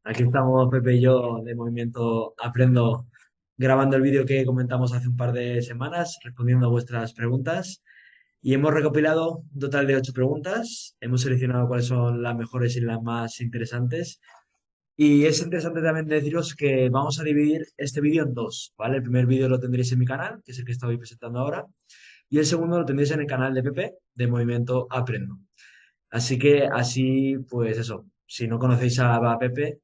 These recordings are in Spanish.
Aquí estamos Pepe y yo de Movimiento Aprendo grabando el vídeo que comentamos hace un par de semanas, respondiendo a vuestras preguntas. Y hemos recopilado un total de 8 preguntas. Hemos seleccionado cuáles son las mejores y las más interesantes. Y es interesante también deciros que vamos a dividir este vídeo en dos, ¿vale? El primer vídeo lo tendréis en mi canal, que es el que estoy presentando ahora, y el segundo lo tendréis en el canal de Pepe de Movimiento Aprendo. Así que así, pues eso, si no conocéis a Pepe,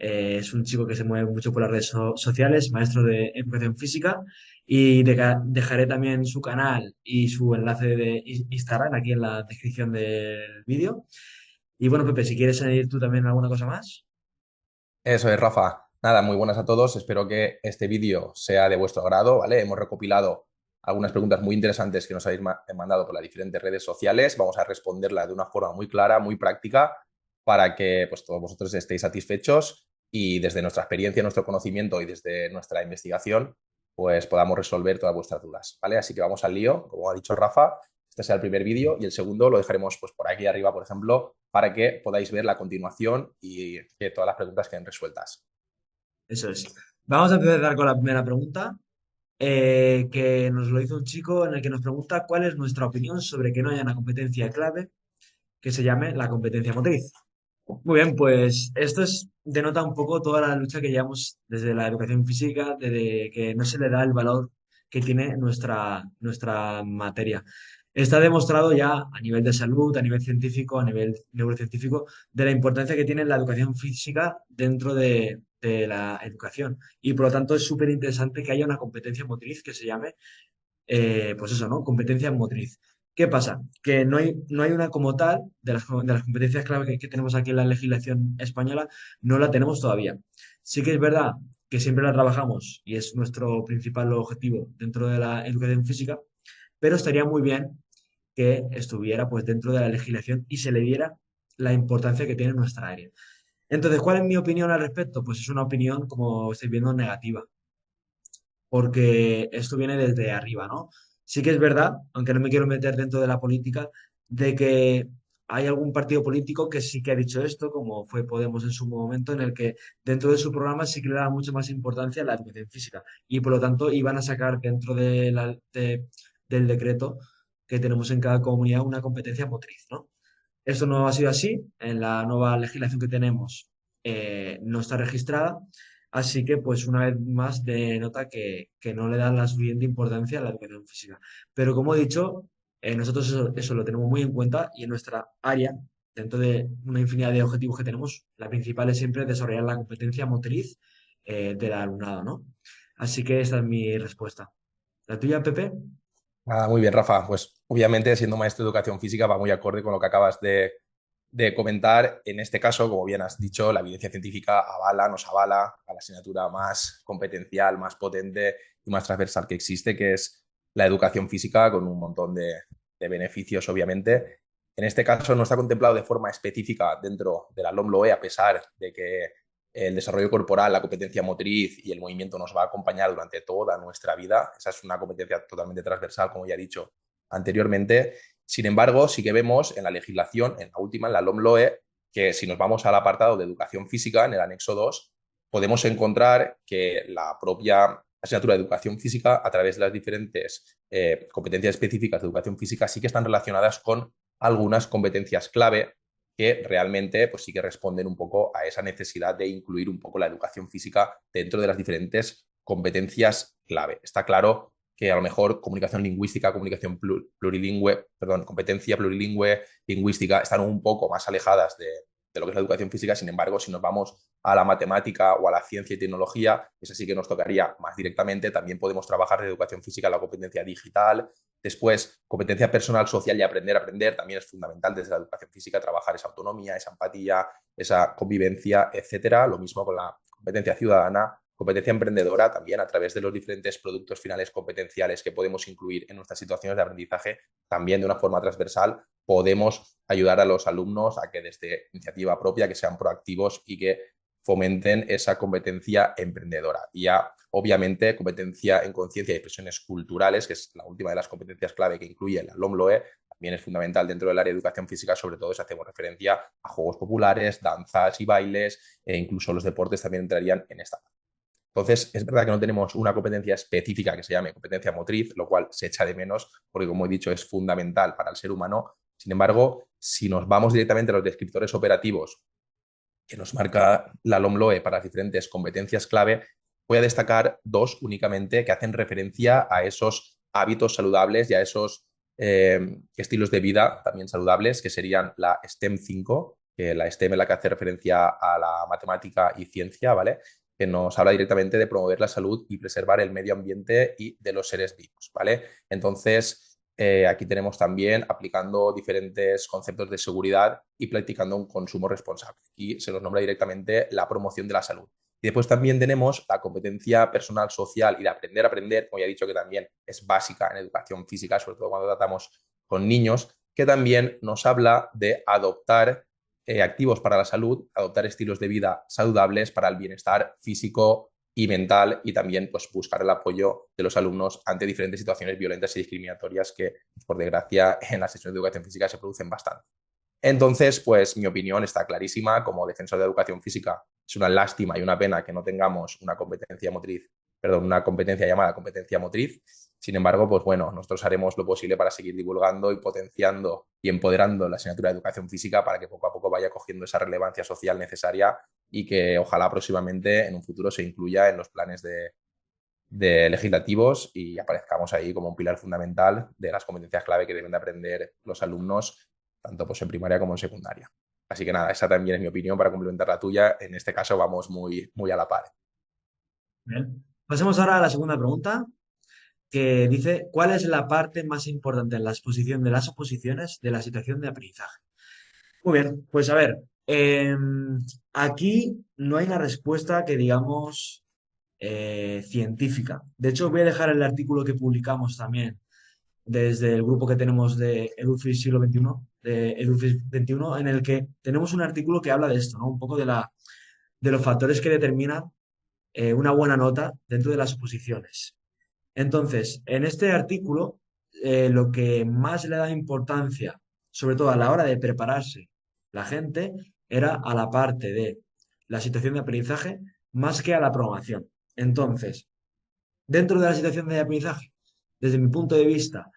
es un chico que se mueve mucho por las redes sociales, maestro de educación física, y dejaré también su canal y su enlace de Instagram aquí en la descripción del vídeo. Y bueno, Pepe, si quieres añadir tú también alguna cosa más. Eso es, Rafa. Nada, muy buenas a todos. Espero que este vídeo sea de vuestro agrado, ¿vale? Hemos recopilado algunas preguntas muy interesantes que nos habéis mandado por las diferentes redes sociales. Vamos a responderlas de una forma muy clara, muy práctica, para que pues, todos vosotros estéis satisfechos y desde nuestra experiencia, nuestro conocimiento y desde nuestra investigación, pues podamos resolver todas vuestras dudas, ¿vale? Así que vamos al lío. Como ha dicho Rafa, este será el primer vídeo y el segundo lo dejaremos pues, por aquí arriba, por ejemplo, para que podáis ver la continuación y que todas las preguntas queden resueltas. Eso es. Vamos a empezar con la primera pregunta, que nos lo hizo un chico en el que nos pregunta cuál es nuestra opinión sobre que no haya una competencia clave que se llame la competencia motriz. Muy bien, pues denota un poco toda la lucha que llevamos desde la educación física, desde que no se le da el valor que tiene nuestra materia. Está demostrado ya a nivel de salud, a nivel científico, a nivel neurocientífico, de la importancia que tiene la educación física dentro de la educación. Y por lo tanto es súper interesante que haya una competencia motriz que se llame pues eso, ¿no? Competencia motriz. ¿Qué pasa? Que no hay una como tal, de las competencias clave que tenemos aquí en la legislación española, no la tenemos todavía. Sí que es verdad que siempre la trabajamos y es nuestro principal objetivo dentro de la educación física, pero estaría muy bien que estuviera pues dentro de la legislación y se le diera la importancia que tiene nuestra área. Entonces, ¿cuál es mi opinión al respecto? Pues es una opinión, como estáis viendo, negativa porque esto viene desde arriba, ¿no? Sí que es verdad, aunque no me quiero meter dentro de la política, de que hay algún partido político que sí que ha dicho esto, como fue Podemos en su momento, en el que dentro de su programa sí que le daba mucho más importancia a la educación física y por lo tanto iban a sacar dentro del decreto que tenemos en cada comunidad una competencia motriz, ¿no? Esto no ha sido así. En la nueva legislación que tenemos no está registrada. Así que, pues, una vez más denota que no le dan la suficiente importancia a la educación física. Pero, como he dicho, nosotros eso lo tenemos muy en cuenta y en nuestra área, dentro de una infinidad de objetivos que tenemos, la principal es siempre desarrollar la competencia motriz del alumnado, ¿no? Así que esta es mi respuesta. ¿La tuya, Pepe? Nada, muy bien, Rafa. Pues obviamente, siendo maestro de educación física, va muy acorde con lo que acabas de comentar. En este caso, como bien has dicho, la evidencia científica nos avala a la asignatura más competencial, más potente y más transversal que existe, que es la educación física, con un montón de beneficios, obviamente. En este caso, no está contemplado de forma específica dentro de la LOMLOE, a pesar de que el desarrollo corporal, la competencia motriz y el movimiento nos va a acompañar durante toda nuestra vida. Esa es una competencia totalmente transversal, como ya he dicho anteriormente. Sin embargo, sí que vemos en la legislación, en la última, en la LOMLOE, que si nos vamos al apartado de educación física, en el anexo 2, podemos encontrar que la propia asignatura de educación física, a través de las diferentes competencias específicas de educación física, sí que están relacionadas con algunas competencias clave que realmente pues sí que responden un poco a esa necesidad de incluir un poco la educación física dentro de las diferentes competencias clave. Está claro que a lo mejor comunicación lingüística, comunicación plurilingüe, perdón, competencia plurilingüe, lingüística, están un poco más alejadas de lo que es la educación física. Sin embargo, si nos vamos a la matemática o a la ciencia y tecnología, esa sí que nos tocaría más directamente. También podemos trabajar de educación física la competencia digital. Después, competencia personal, social y aprender. Aprender también es fundamental desde la educación física, trabajar esa autonomía, esa empatía, esa convivencia, etcétera. Lo mismo con la competencia ciudadana, competencia emprendedora, también a través de los diferentes productos finales competenciales que podemos incluir en nuestras situaciones de aprendizaje, también de una forma transversal, podemos ayudar a los alumnos a que desde iniciativa propia, que sean proactivos y que fomenten esa competencia emprendedora. Y ya, obviamente, competencia en conciencia y expresiones culturales, que es la última de las competencias clave que incluye la LOMLOE, también es fundamental dentro del área de educación física, sobre todo si hacemos referencia a juegos populares, danzas y bailes, e incluso los deportes también entrarían en esta. Entonces, es verdad que no tenemos una competencia específica que se llame competencia motriz, lo cual se echa de menos porque, como he dicho, es fundamental para el ser humano. Sin embargo, si nos vamos directamente a los descriptores operativos que nos marca la LOMLOE para las diferentes competencias clave, voy a destacar dos únicamente que hacen referencia a esos hábitos saludables y a esos estilos de vida también saludables, que serían la STEM 5, que la STEM es la que hace referencia a la matemática y ciencia, ¿vale? Que nos habla directamente de promover la salud y preservar el medio ambiente y de los seres vivos, ¿vale? Entonces, aquí tenemos también aplicando diferentes conceptos de seguridad y practicando un consumo responsable. Aquí se nos nombra directamente la promoción de la salud. Y después también tenemos la competencia personal, social y de aprender a aprender, como ya he dicho que también es básica en educación física, sobre todo cuando tratamos con niños, que también nos habla de adoptar activos para la salud, adoptar estilos de vida saludables para el bienestar físico y mental, y también pues, buscar el apoyo de los alumnos ante diferentes situaciones violentas y discriminatorias que, por desgracia, en las sesiones de educación física se producen bastante. Entonces, pues mi opinión está clarísima. Como defensor de educación física, es una lástima y una pena que no tengamos una competencia motriz, perdón, una competencia llamada competencia motriz. Sin embargo, pues bueno, nosotros haremos lo posible para seguir divulgando y potenciando y empoderando la asignatura de educación física para que poco a poco vaya cogiendo esa relevancia social necesaria y que ojalá próximamente en un futuro se incluya en los planes de legislativos y aparezcamos ahí como un pilar fundamental de las competencias clave que deben de aprender los alumnos, tanto pues, en primaria como en secundaria. Así que nada, esa también es mi opinión para complementar la tuya. En este caso vamos muy, muy a la par. Bien. Pasemos ahora a la segunda pregunta, que dice, ¿cuál es la parte más importante en la exposición de las oposiciones de la situación de aprendizaje? Muy bien, pues a ver, aquí no hay una respuesta que digamos científica. De hecho, voy a dejar el artículo que publicamos también desde el grupo que tenemos de EduFis siglo XXI, de EduFis 21, en el que tenemos un artículo que habla de esto, ¿no? Un poco de los factores que determinan una buena nota dentro de las oposiciones. Entonces, en este artículo, lo que más le da importancia, sobre todo a la hora de prepararse la gente, era a la parte de la situación de aprendizaje más que a la programación. Entonces, dentro de la situación de aprendizaje, desde mi punto de vista,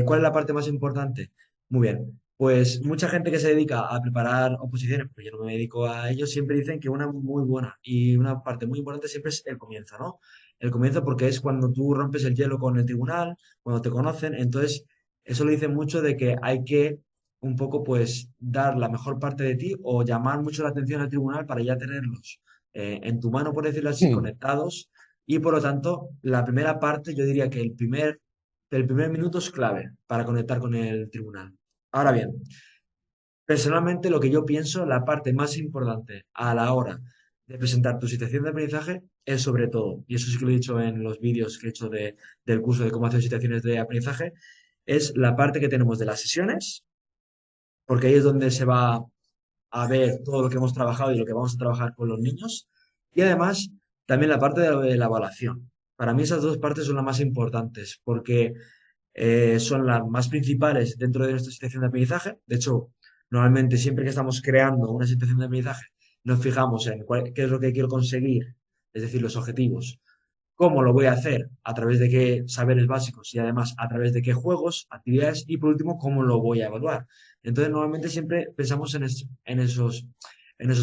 ¿cuál es la parte más importante? Muy bien, pues mucha gente que se dedica a preparar oposiciones, porque yo no me dedico a ello, siempre dicen que una muy buena y una parte muy importante siempre es el comienzo, ¿no? El comienzo porque es cuando tú rompes el hielo con el tribunal, cuando te conocen, entonces eso le dice mucho de que hay que un poco pues dar la mejor parte de ti o llamar mucho la atención al tribunal para ya tenerlos en tu mano, por decirlo así, Hmm. conectados y por lo tanto, la primera parte, yo diría que el primer minuto es clave para conectar con el tribunal. Ahora bien, personalmente lo que yo pienso, la parte más importante a la hora de presentar tu situación de aprendizaje es sobre todo, y eso sí que lo he dicho en los vídeos que he hecho del curso de cómo hacer situaciones de aprendizaje, es la parte que tenemos de las sesiones, porque ahí es donde se va a ver todo lo que hemos trabajado y lo que vamos a trabajar con los niños. Y además, también la parte de la evaluación. Para mí esas dos partes son las más importantes porque son las más principales dentro de nuestra situación de aprendizaje. De hecho, normalmente siempre que estamos creando una situación de aprendizaje, nos fijamos en qué es lo que quiero conseguir, es decir, los objetivos. ¿Cómo lo voy a hacer? A través de qué saberes básicos y además a través de qué juegos, actividades y por último, cómo lo voy a evaluar. Entonces, normalmente siempre pensamos en esos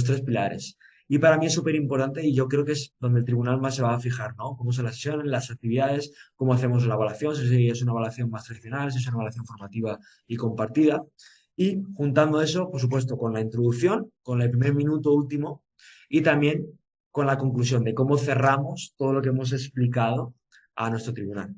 tres pilares. Y para mí es súper importante y yo creo que es donde el tribunal más se va a fijar, ¿no? Cómo son las sesiones, las actividades, cómo hacemos la evaluación, si es una evaluación más tradicional, si es una evaluación formativa y compartida. Y juntando eso, por supuesto, con la introducción, con el primer minuto último y también con la conclusión de cómo cerramos todo lo que hemos explicado a nuestro tribunal.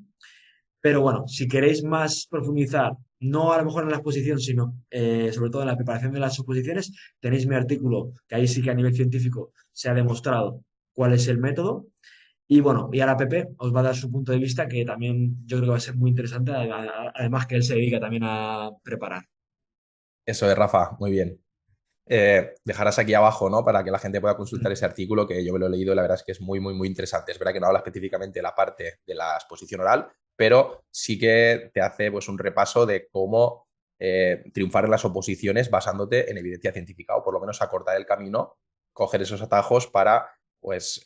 Pero bueno, si queréis más profundizar, no a lo mejor en la exposición, sino sobre todo en la preparación de las exposiciones, tenéis mi artículo, que ahí sí que a nivel científico se ha demostrado cuál es el método. Y bueno, y ahora Pepe os va a dar su punto de vista, que también yo creo que va a ser muy interesante, además que él se dedica también a preparar. Eso es, Rafa, muy bien. Dejarás aquí abajo, ¿no? Para que la gente pueda consultar ese artículo que yo me lo he leído y la verdad es que es muy, muy, muy interesante. Es verdad que no habla específicamente de la parte de la exposición oral, pero sí que te hace pues, un repaso de cómo triunfar en las oposiciones basándote en evidencia científica o por lo menos acortar el camino, coger esos atajos para pues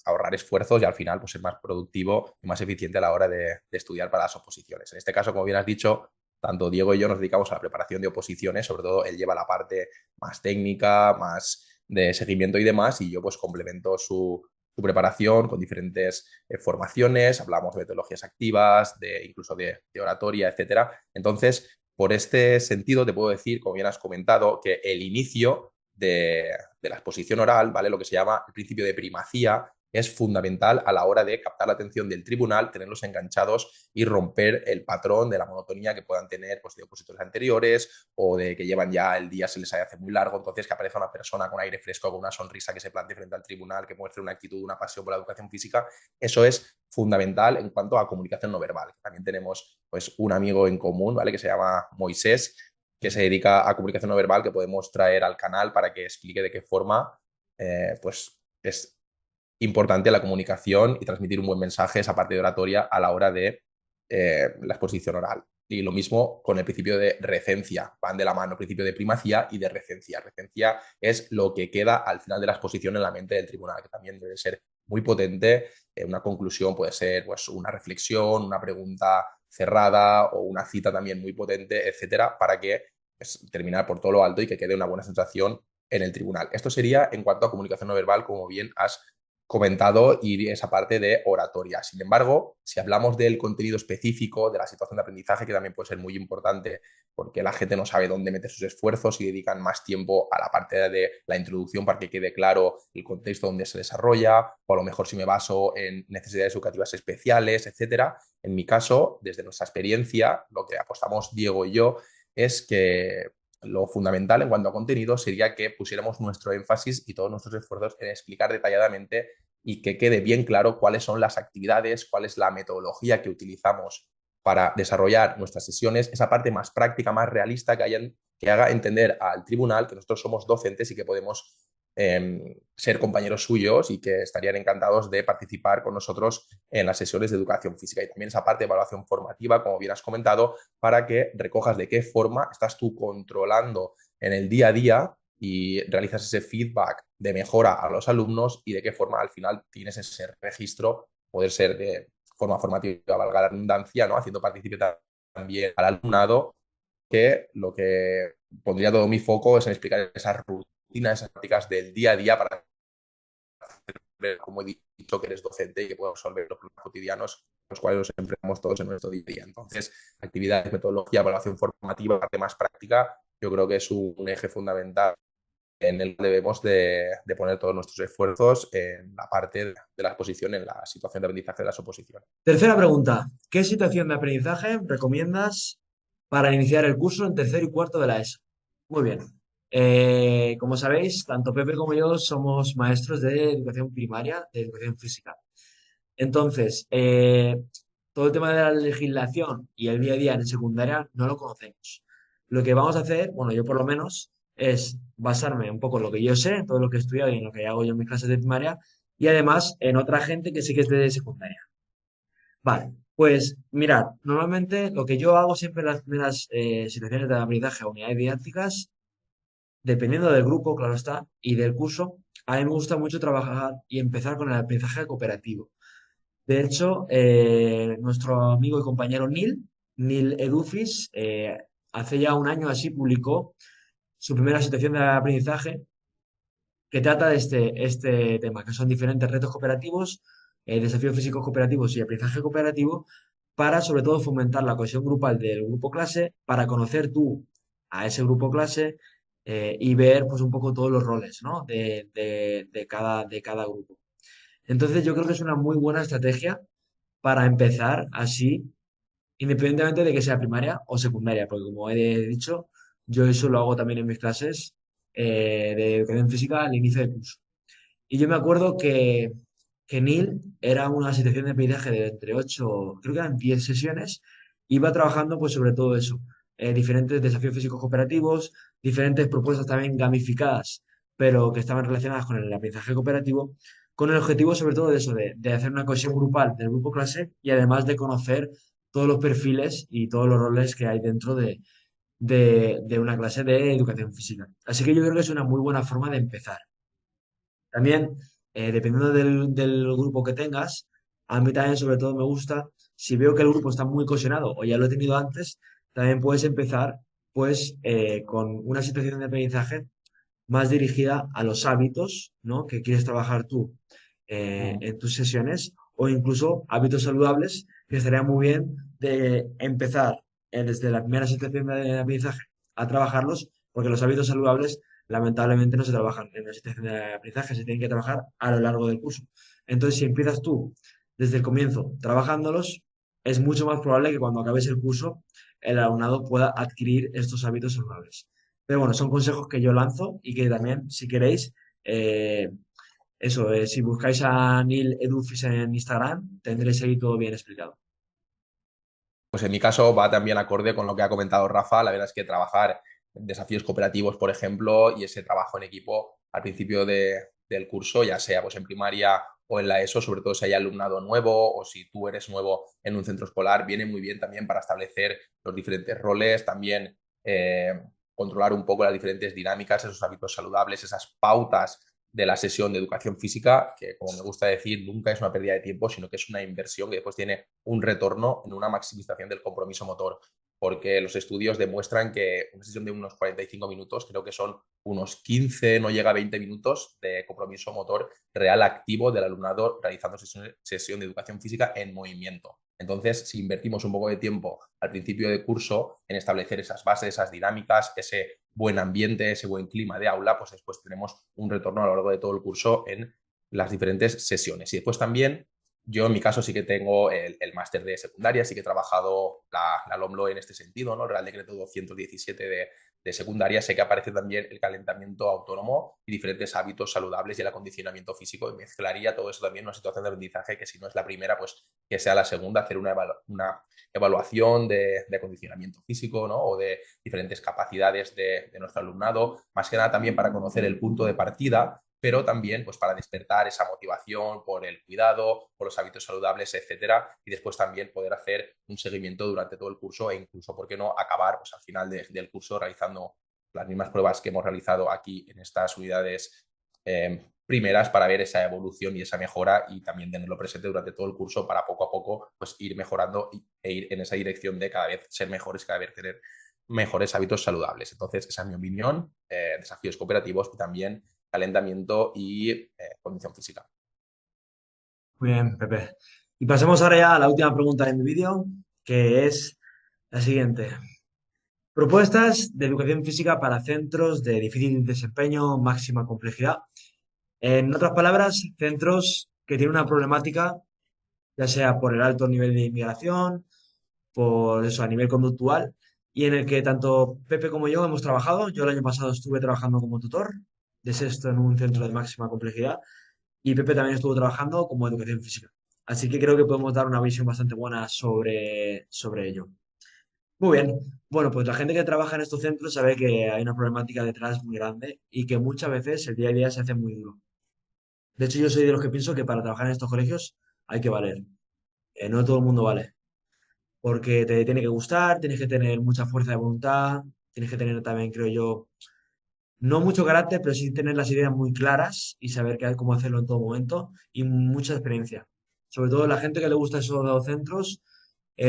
ahorrar esfuerzos y al final pues, ser más productivo y más eficiente a la hora de estudiar para las oposiciones. En este caso, como bien has dicho, tanto Diego y yo nos dedicamos a la preparación de oposiciones, sobre todo él lleva la parte más técnica, más de seguimiento y demás, y yo pues complemento su preparación con diferentes formaciones, hablamos de metodologías activas, incluso de oratoria, etcétera. Entonces, por este sentido, te puedo decir, como bien has comentado, que el inicio de la exposición oral, ¿vale? Lo que se llama el principio de primacía, es fundamental a la hora de captar la atención del tribunal, tenerlos enganchados y romper el patrón de la monotonía que puedan tener pues, de opositores anteriores o de que llevan ya el día se les hace muy largo, entonces que aparezca una persona con aire fresco, con una sonrisa que se plante frente al tribunal, que muestre una actitud, una pasión por la educación física, eso es fundamental en cuanto a comunicación no verbal. También tenemos pues, un amigo en común, ¿vale? Que se llama Moisés, que se dedica a comunicación no verbal, que podemos traer al canal para que explique de qué forma pues es importante la comunicación y transmitir un buen mensaje, esa parte de oratoria a la hora de la exposición oral. Y lo mismo con el principio de recencia, van de la mano, principio de primacía y de recencia. Recencia es lo que queda al final de la exposición en la mente del tribunal, que también debe ser muy potente. Una conclusión puede ser pues, una reflexión, una pregunta cerrada o una cita también muy potente, etcétera, para que pues, terminar por todo lo alto y que quede una buena sensación en el tribunal. Esto sería en cuanto a comunicación no verbal, como bien has comentado, y esa parte de oratoria. Sin embargo, si hablamos del contenido específico, de la situación de aprendizaje, que también puede ser muy importante porque la gente no sabe dónde meter sus esfuerzos y dedican más tiempo a la parte de la introducción para que quede claro el contexto donde se desarrolla, o a lo mejor si me baso en necesidades educativas especiales, etcétera. En mi caso, desde nuestra experiencia, lo que apostamos Diego y yo es que lo fundamental en cuanto a contenido sería que pusiéramos nuestro énfasis y todos nuestros esfuerzos en explicar detalladamente y que quede bien claro cuáles son las actividades, cuál es la metodología que utilizamos para desarrollar nuestras sesiones, esa parte más práctica, más realista que haga entender al tribunal que nosotros somos docentes y que podemos ser compañeros suyos y que estarían encantados de participar con nosotros en las sesiones de educación física. Y también esa parte de evaluación formativa, como bien has comentado, para que recojas de qué forma estás tú controlando en el día a día y realizas ese feedback de mejora a los alumnos y de qué forma al final tienes ese registro, poder ser de forma formativa, valga la redundancia, ¿no? Haciendo participar también al alumnado, que lo que pondría todo mi foco es en explicar esas rutinas, esas prácticas del día a día para hacer, como he dicho, que eres docente y que puedes resolver los problemas cotidianos los cuales los enfrentamos todos en nuestro día a día. Entonces, actividades, metodología, evaluación formativa, parte más práctica, yo creo que es un eje fundamental en el que debemos de poner todos nuestros esfuerzos en la parte de la exposición, en la situación de aprendizaje de las oposiciones. Tercera pregunta. ¿Qué situación de aprendizaje recomiendas para iniciar el curso en tercero y cuarto de la ESO? Muy bien. Como sabéis, tanto Pepe como yo somos maestros de educación primaria, de educación física. Entonces, todo el tema de la legislación y el día a día en secundaria no lo conocemos. Lo que vamos a hacer, bueno, yo por lo menos, es basarme un poco en lo que yo sé, en todo lo que he estudiado y en lo que hago yo en mis clases de primaria, y además en otra gente que sí que es de secundaria. Vale, pues mirad, normalmente lo que yo hago siempre en las primeras situaciones de aprendizaje o unidades didácticas, dependiendo del grupo, claro está, y del curso, a mí me gusta mucho trabajar y empezar con el aprendizaje cooperativo. De hecho, nuestro amigo y compañero Neil Edufis, hace ya un año así publicó su primera situación de aprendizaje que trata de este tema, que son diferentes retos cooperativos, desafíos físicos cooperativos y aprendizaje cooperativo, para sobre todo fomentar la cohesión grupal del grupo clase, para conocer tú a ese grupo clase y ver pues un poco todos los roles, ¿no? de cada grupo. Entonces yo creo que es una muy buena estrategia para empezar así, independientemente de que sea primaria o secundaria, porque como he dicho, yo eso lo hago también en mis clases de educación física al inicio del curso. Y yo me acuerdo que Neil era una situación de aprendizaje de entre 8, creo que eran 10 sesiones, iba trabajando pues sobre todo eso, diferentes desafíos físicos cooperativos, diferentes propuestas también gamificadas, pero que estaban relacionadas con el aprendizaje cooperativo, con el objetivo sobre todo de eso, de hacer una cohesión grupal del grupo clase y además de conocer todos los perfiles y todos los roles que hay dentro de una clase de educación física. Así que yo creo que es una muy buena forma de empezar. También, dependiendo del grupo que tengas, a mí también sobre todo me gusta, si veo que el grupo está muy cohesionado o ya lo he tenido antes, también puedes empezar pues con una situación de aprendizaje más dirigida a los hábitos, ¿no? que quieres trabajar tú Mm. en tus sesiones o incluso hábitos saludables, que estaría muy bien de empezar desde la primera situación de aprendizaje a trabajarlos, porque los hábitos saludables lamentablemente no se trabajan en la situación de aprendizaje, se tienen que trabajar a lo largo del curso. Entonces, si empiezas tú desde el comienzo trabajándolos, es mucho más probable que cuando acabes el curso el alumnado pueda adquirir estos hábitos saludables. Pero bueno, son consejos que yo lanzo y que también, si queréis, eh, si buscáis a Neil Edufis en Instagram, tendréis ahí todo bien explicado. Pues en mi caso va también acorde con lo que ha comentado Rafa. La verdad es que trabajar en desafíos cooperativos, por ejemplo, y ese trabajo en equipo al principio del curso, ya sea pues en primaria o en la ESO, sobre todo si hay alumnado nuevo o si tú eres nuevo en un centro escolar, viene muy bien también para establecer los diferentes roles, también controlar un poco las diferentes dinámicas, esos hábitos saludables, esas pautas de la sesión de educación física, que como me gusta decir, nunca es una pérdida de tiempo, sino que es una inversión que después tiene un retorno en una maximización del compromiso motor, porque los estudios demuestran que una sesión de unos 45 minutos, creo que son unos 15, no llega a 20 minutos de compromiso motor real activo del alumnado realizando sesión de educación física en movimiento. Entonces, si invertimos un poco de tiempo al principio de curso en establecer esas bases, esas dinámicas, ese buen ambiente, ese buen clima de aula, pues después tenemos un retorno a lo largo de todo el curso en las diferentes sesiones. Y después también, yo en mi caso sí que tengo el máster de secundaria, sí que he trabajado la LOMLOE en este sentido, ¿no? El Real Decreto 217 de secundaria, sé que aparece también el calentamiento autónomo y diferentes hábitos saludables y el acondicionamiento físico, y mezclaría todo eso también en una situación de aprendizaje que si no es la primera, pues que sea la segunda, hacer una evaluación de acondicionamiento físico, ¿no? O de diferentes capacidades de nuestro alumnado, más que nada también para conocer el punto de partida, pero también pues para despertar esa motivación por el cuidado, por los hábitos saludables, etcétera, y después también poder hacer un seguimiento durante todo el curso e incluso, ¿por qué no?, acabar pues, al final del curso realizando las mismas pruebas que hemos realizado aquí en estas unidades primeras para ver esa evolución y esa mejora y también tenerlo presente durante todo el curso para poco a poco pues ir mejorando e ir en esa dirección de cada vez ser mejores, cada vez tener mejores hábitos saludables. Entonces, esa es mi opinión, desafíos cooperativos y también calentamiento y condición física. Muy bien, Pepe. Y pasemos ahora ya a la última pregunta de mi vídeo, que es la siguiente. Propuestas de educación física para centros de difícil desempeño, máxima complejidad. En otras palabras, centros que tienen una problemática, ya sea por el alto nivel de inmigración, por eso a nivel conductual, y en el que tanto Pepe como yo hemos trabajado. Yo el año pasado estuve trabajando como tutor de sexto en un centro de máxima complejidad y Pepe también estuvo trabajando como educación física. Así que creo que podemos dar una visión bastante buena sobre ello. Muy bien. Bueno, pues la gente que trabaja en estos centros sabe que hay una problemática detrás muy grande y que muchas veces el día a día se hace muy duro. De hecho, yo soy de los que pienso que para trabajar en estos colegios hay que valer. No todo el mundo vale. Porque te tiene que gustar, tienes que tener mucha fuerza de voluntad, tienes que tener también, creo yo, no mucho carácter, pero sí tener las ideas muy claras y saber cómo hacerlo en todo momento y mucha experiencia. Sobre todo la gente que le gusta esos dos centros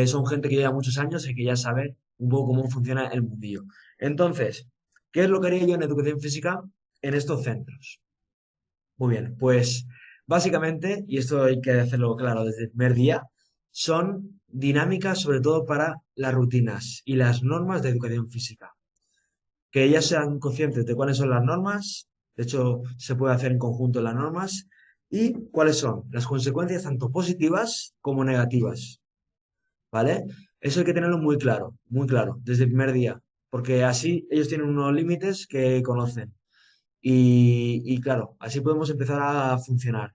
son gente que lleva muchos años y que ya sabe un poco cómo funciona el mundillo. Entonces, ¿qué es lo que haría yo en educación física en estos centros? Muy bien, pues básicamente, y esto hay que hacerlo claro desde el primer día, son dinámicas sobre todo para las rutinas y las normas de educación física. Que ellas sean conscientes de cuáles son las normas, de hecho se puede hacer en conjunto las normas, y cuáles son las consecuencias tanto positivas como negativas, ¿vale? Eso hay que tenerlo muy claro, desde el primer día, porque así ellos tienen unos límites que conocen. Y claro, así podemos empezar a funcionar.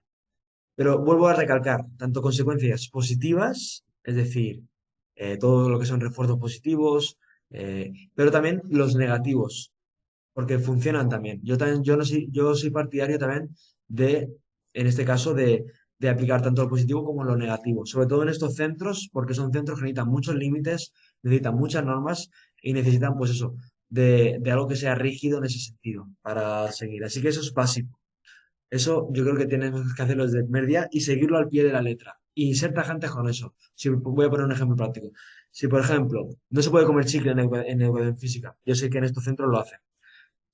Pero vuelvo a recalcar, tanto consecuencias positivas, es decir, todo lo que son refuerzos positivos, pero también los negativos, porque funcionan también. Yo también, yo no soy, yo soy partidario también de, en este caso, de aplicar tanto lo positivo como lo negativo, sobre todo en estos centros, porque son centros que necesitan muchos límites, necesitan muchas normas y necesitan, pues eso, de algo que sea rígido en ese sentido para seguir. Así que eso es básico. Eso yo creo que tenemos que hacerlo desde el primer día y seguirlo al pie de la letra. Y ser tajantes con eso. Si, voy a poner un ejemplo práctico. Si, por ejemplo, no se puede comer chicle en educación física, yo sé que en estos centros lo hacen.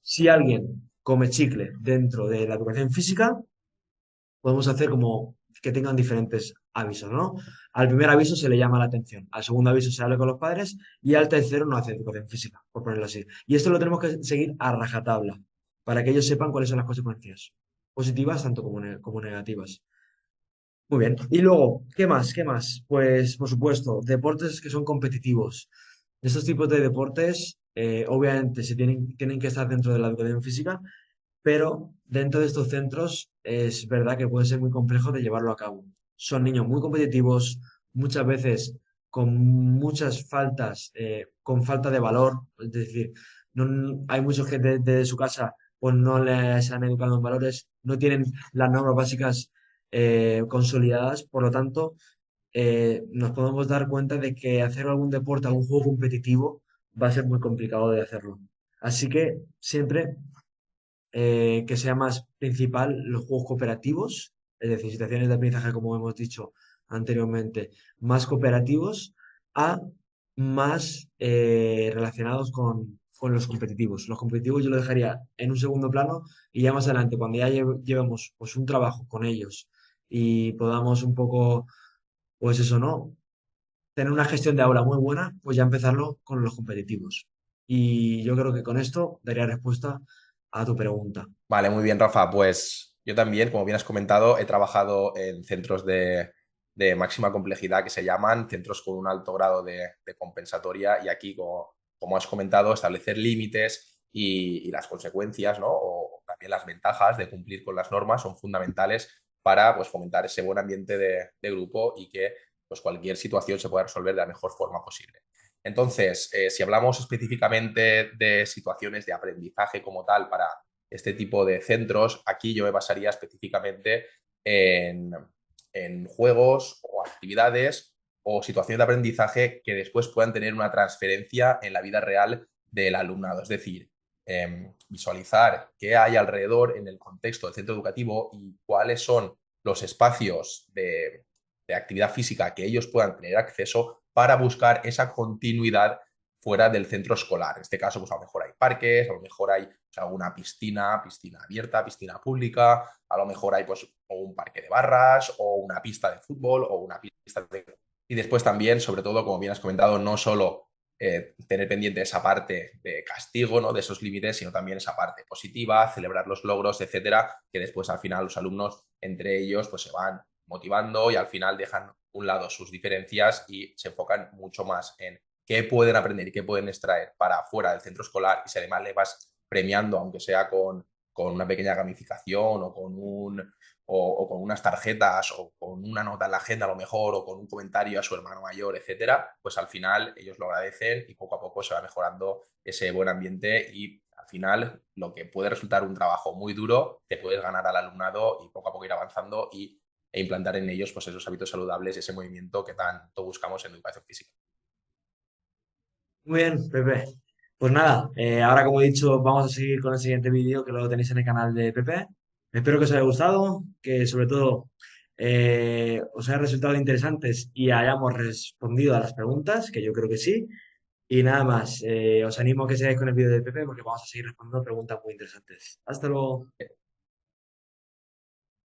Si alguien come chicle dentro de la educación física, podemos hacer como que tengan diferentes avisos, ¿no? Al primer aviso se le llama la atención, al segundo aviso se habla con los padres y al tercero no hace educación física, por ponerlo así. Y esto lo tenemos que seguir a rajatabla, para que ellos sepan cuáles son las consecuencias, positivas tanto como negativas. Muy bien. Y luego, ¿qué más? ¿Qué más? Pues, por supuesto, deportes que son competitivos. Estos tipos de deportes, obviamente, tienen que estar dentro de la educación física, pero dentro de estos centros es verdad que puede ser muy complejo de llevarlo a cabo. Son niños muy competitivos, muchas veces con muchas faltas, con falta de valor, es decir, hay muchos que desde su casa pues no les han educado en valores, no tienen las normas básicas consolidadas, por lo tanto, nos podemos dar cuenta de que hacer algún deporte, algún juego competitivo, va a ser muy complicado de hacerlo. Así que siempre que sea más principal los juegos cooperativos, es decir, situaciones de aprendizaje, como hemos dicho anteriormente, más cooperativos a más relacionados con los competitivos. Los competitivos yo lo dejaría en un segundo plano y ya más adelante, cuando ya llevemos pues, un trabajo con ellos y podamos un poco, pues eso, ¿no? Tener una gestión de aula muy buena, pues ya empezarlo con los competitivos. Y yo creo que con esto daría respuesta a tu pregunta. Vale, muy bien, Rafa. Pues yo también, como bien has comentado, he trabajado en centros de máxima complejidad que se llaman centros con un alto grado de compensatoria y aquí, como has comentado, establecer límites y las consecuencias, ¿no? O también las ventajas de cumplir con las normas son fundamentales para pues, fomentar ese buen ambiente de grupo y que pues, cualquier situación se pueda resolver de la mejor forma posible. Entonces, si hablamos específicamente de situaciones de aprendizaje como tal para este tipo de centros, aquí yo me basaría específicamente en, en juegos o actividades o situaciones de aprendizaje que después puedan tener una transferencia en la vida real del alumnado. Es decir, visualizar qué hay alrededor en el contexto del centro educativo y cuáles son los espacios de actividad física que ellos puedan tener acceso para buscar esa continuidad fuera del centro escolar. En este caso, pues a lo mejor hay parques, a lo mejor hay alguna piscina abierta, piscina pública, a lo mejor hay pues o un parque de barras o una pista de fútbol o una pista de... Y después también, sobre todo, como bien has comentado, no solo tener pendiente esa parte de castigo, ¿no? De esos límites, sino también esa parte positiva, celebrar los logros, etcétera, que después al final los alumnos entre ellos pues se van motivando y al final dejan a un lado sus diferencias y se enfocan mucho más en qué pueden aprender y qué pueden extraer para fuera del centro escolar y si además le vas premiando, aunque sea con una pequeña gamificación o con unas tarjetas o con una nota en la agenda a lo mejor o con un comentario a su hermano mayor, etcétera, pues al final ellos lo agradecen y poco a poco se va mejorando ese buen ambiente y al final lo que puede resultar un trabajo muy duro, te puedes ganar al alumnado y poco a poco ir avanzando e implantar en ellos pues esos hábitos saludables y ese movimiento que tanto buscamos en educación física. Muy bien, Pepe. Pues nada, ahora como he dicho, vamos a seguir con el siguiente vídeo que lo tenéis en el canal de Pepe. Espero que os haya gustado, que sobre todo os haya resultado interesantes y hayamos respondido a las preguntas, que yo creo que sí. Y nada más, os animo a que sigáis con el vídeo de Pepe porque vamos a seguir respondiendo preguntas muy interesantes. Hasta luego.